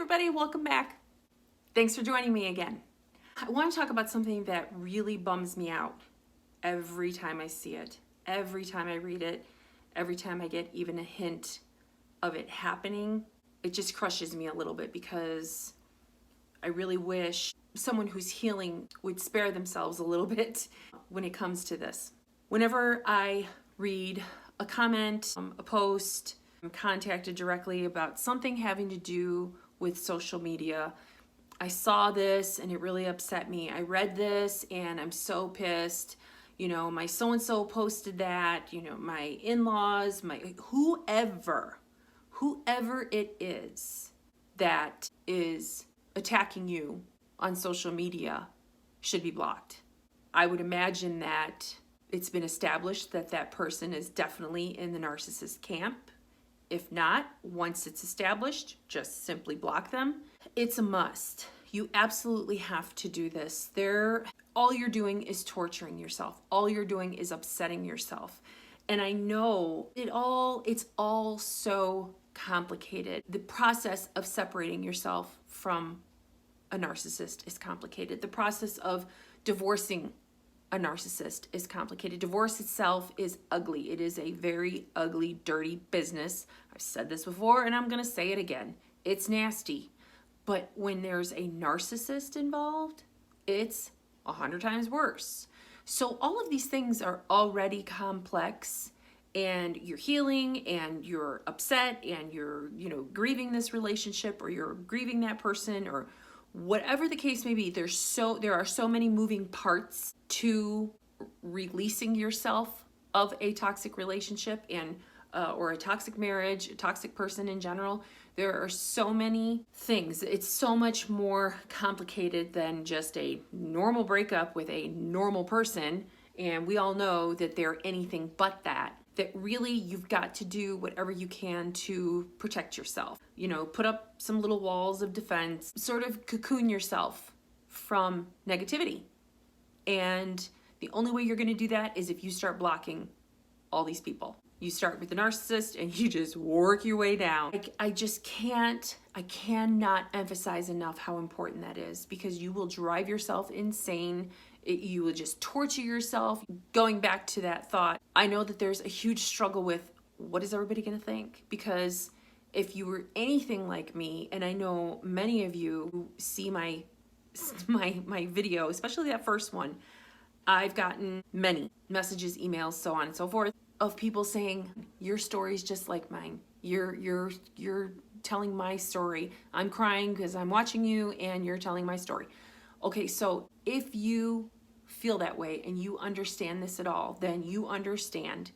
everybody, welcome back. Thanks for joining me again. I want to talk about something that really bums me out every time I see it, every time I read it, every time I get even a hint of it happening. It just crushes me a little bit because I really wish someone who's healing would spare themselves a little bit when it comes to this. Whenever I read a comment, a post, I'm contacted directly about something having to do with social media. I saw this and it really upset me. I read this and I'm so pissed. You know, my so-and-so posted that, you know, my in-laws, my whoever it is that is attacking you on social media should be blocked. I would imagine that it's been established that that person is definitely in the narcissist camp. If not, once it's established, just simply block them. It's a must. You absolutely have to do this. All you're doing is torturing yourself. All you're doing is upsetting yourself. And I know it's all so complicated. The process of separating yourself from a narcissist is complicated. The process of divorcing a narcissist is complicated. Divorce itself is ugly. It is a very ugly, dirty business. I've said this before and I'm going to say it again. It's nasty. But when there's a narcissist involved, it's 100 times worse. So all of these things are already complex, and you're healing and you're upset and you're, grieving this relationship, or you're grieving that person, or whatever the case may be. There are so many moving parts to releasing yourself of a toxic relationship and or a toxic marriage, a toxic person in general. There are so many things. It's so much more complicated than just a normal breakup with a normal person. And we all know that they're anything but that. That really you've got to do whatever you can to protect yourself. Put up some little walls of defense, sort of cocoon yourself from negativity. And the only way you're going to do that is if you start blocking all these people. You start with the narcissist and you just work your way down. I cannot emphasize enough how important that is, because you will drive yourself insane. You will just torture yourself. Going back to that thought, I know that there's a huge struggle with what is everybody going to think? Because if you were anything like me, and I know many of you who see my video, especially that first one, I've gotten many messages, emails, so on and so forth, of people saying, your story's just like mine. You're telling my story. I'm crying because I'm watching you and you're telling my story. Okay, so if you feel that way and you understand this at all, then you understand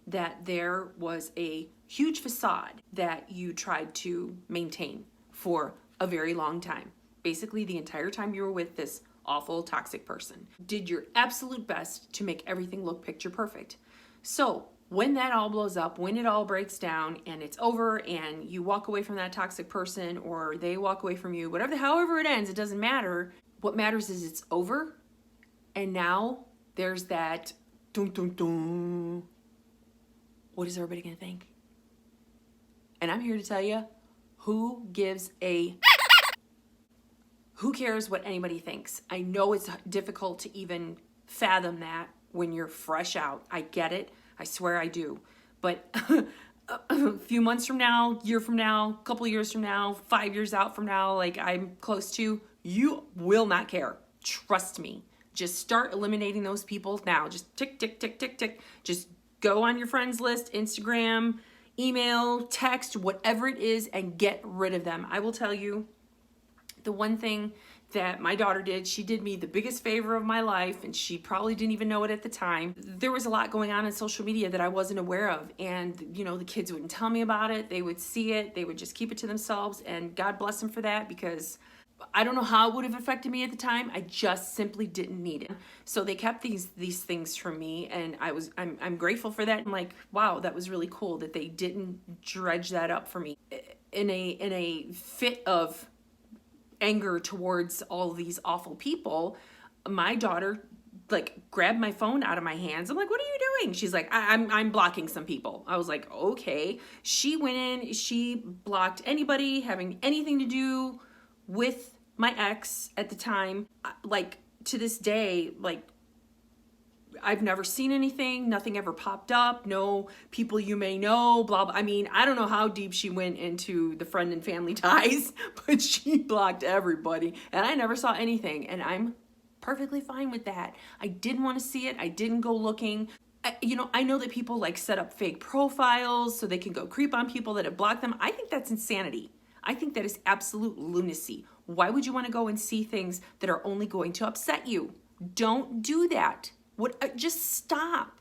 that there was a huge facade that you tried to maintain for a very long time. Basically, the entire time you were with this awful, toxic person. Did your absolute best to make everything look picture perfect. So when that all blows up, when it all breaks down and it's over and you walk away from that toxic person, or they walk away from you, however it ends, it doesn't matter. What matters is it's over. And now there's that dun dun dun. What is everybody gonna think? And I'm here to tell you, who cares what anybody thinks? I know it's difficult to even fathom that when you're fresh out. I get it. I swear I do. But a few months from now, year from now, couple years from now, 5 years out from now, like I'm close to, you will not care. Trust me. Just start eliminating those people now. Just tick, tick, tick, tick, tick. Just go on your friends list, Instagram, email, text, whatever it is, and get rid of them. I will tell you, the one thing that my daughter did, she did me the biggest favor of my life, and she probably didn't even know it at the time. There was a lot going on social media that I wasn't aware of, and the kids wouldn't tell me about it. They would see it, they would just keep it to themselves, and God bless them for that, because I don't know how it would have affected me at the time. I just simply didn't need it. So they kept these things from me, and I'm grateful for that. I'm like, wow, that was really cool that they didn't dredge that up for me. In a fit of anger towards all these awful people, my daughter like grabbed my phone out of my hands. I'm like, what are you doing? She's like, I'm blocking some people. I was like, okay. She went in, she blocked anybody having anything to do with my ex at the time. Like, to this day, like, I've never seen anything, nothing ever popped up, no people you may know, blah, blah. I mean, I don't know how deep she went into the friend and family ties, but she blocked everybody and I never saw anything, and I'm perfectly fine with that. I didn't want to see it. I didn't go looking. I know that people like set up fake profiles so they can go creep on people that have blocked them. I think that's insanity. I think that is absolute lunacy. Why would you want to go and see things that are only going to upset you? Don't do that. Just stop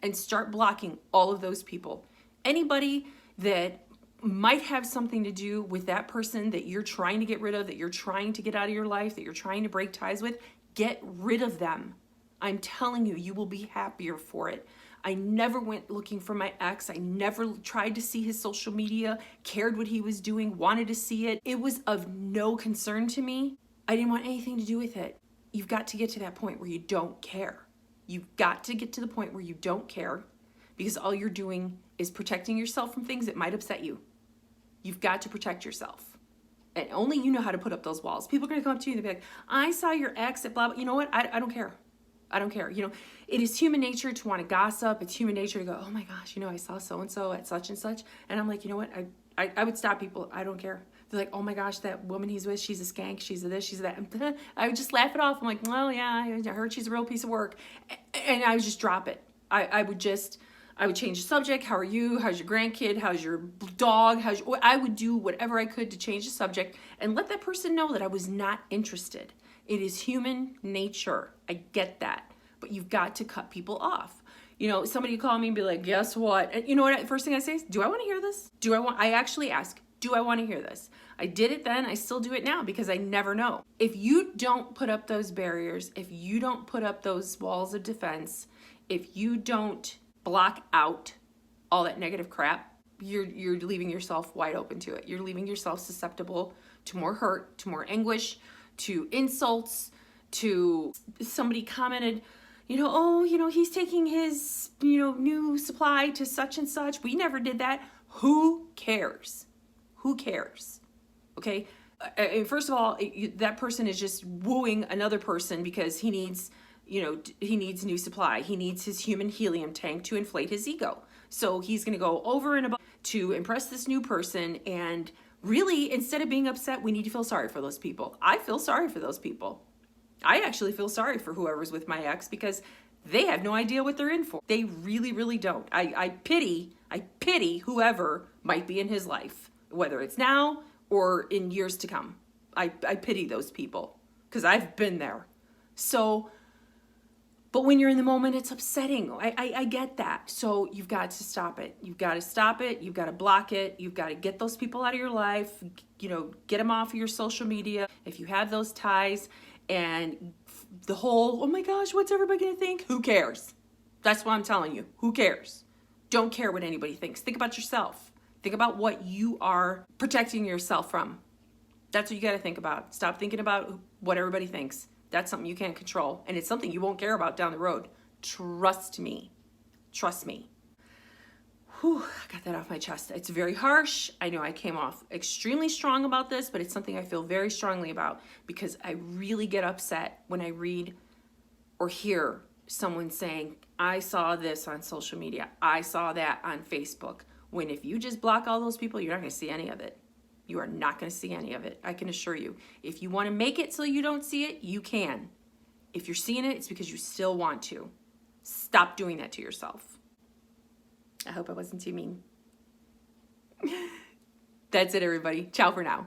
and start blocking all of those people. Anybody that might have something to do with that person that you're trying to get rid of, that you're trying to get out of your life, that you're trying to break ties with, get rid of them. I'm telling you, you will be happier for it. I never went looking for my ex. I never tried to see his social media, cared what he was doing, wanted to see it. It was of no concern to me. I didn't want anything to do with it. You've got to get to that point where you don't care. You've got to get to the point where you don't care, because all you're doing is protecting yourself from things that might upset you. You've got to protect yourself. And only you know how to put up those walls. People are going to come up to you and they'll be like, I saw your ex at blah, blah. You know what? I don't care. I don't care. It is human nature to want to gossip. It's human nature to go, oh my gosh, I saw so-and-so at such and such. And I'm like, you know what? I would stop people. I don't care. They're like, oh my gosh, that woman he's with, she's a skank, she's a this, she's a that. I would just laugh it off. I'm like, well, yeah, I heard she's a real piece of work. And I would just drop it. I would change the subject. How are you? How's your grandkid? How's your dog? I would do whatever I could to change the subject and let that person know that I was not interested. It is human nature. I get that. But you've got to cut people off. Somebody call me and be like, guess what? And you know what? First thing I say is, do I want to hear this? I actually ask, do I want to hear this? I did it then. I still do it now because I never know. If you don't put up those barriers, if you don't put up those walls of defense, if you don't block out all that negative crap, you're leaving yourself wide open to it. You're leaving yourself susceptible to more hurt, to more anguish, to insults, to somebody commented, he's taking his, new supply to such and such. We never did that. Who cares? Who cares? Okay. First of all, that person is just wooing another person because he needs new supply. He needs his human helium tank to inflate his ego. So he's going to go over and above to impress this new person. And really, instead of being upset, we need to feel sorry for those people. I feel sorry for those people. I actually feel sorry for whoever's with my ex because they have no idea what they're in for. They really, really don't. I pity whoever might be in his life, whether it's now or in years to come. I pity those people because I've been there. So, but when you're in the moment, it's upsetting. I get that. So you've got to stop it. You've got to stop it. You've got to block it. You've got to get those people out of your life. Get them off of your social media. If you have those ties, and the whole, oh my gosh, what's everybody going to think? Who cares? That's what I'm telling you. Who cares? Don't care what anybody thinks. Think about yourself. Think about what you are protecting yourself from. That's what you got to think about. Stop thinking about what everybody thinks. That's something you can't control. And it's something you won't care about down the road. Trust me. Trust me. Whew, I got that off my chest. It's very harsh. I know I came off extremely strong about this, but it's something I feel very strongly about because I really get upset when I read or hear someone saying, I saw this on social media. I saw that on Facebook. When if you just block all those people, you're not going to see any of it. You are not going to see any of it. I can assure you. If you want to make it so you don't see it, you can. If you're seeing it, it's because you still want to. Stop doing that to yourself. I hope I wasn't too mean. That's it, everybody. Ciao for now.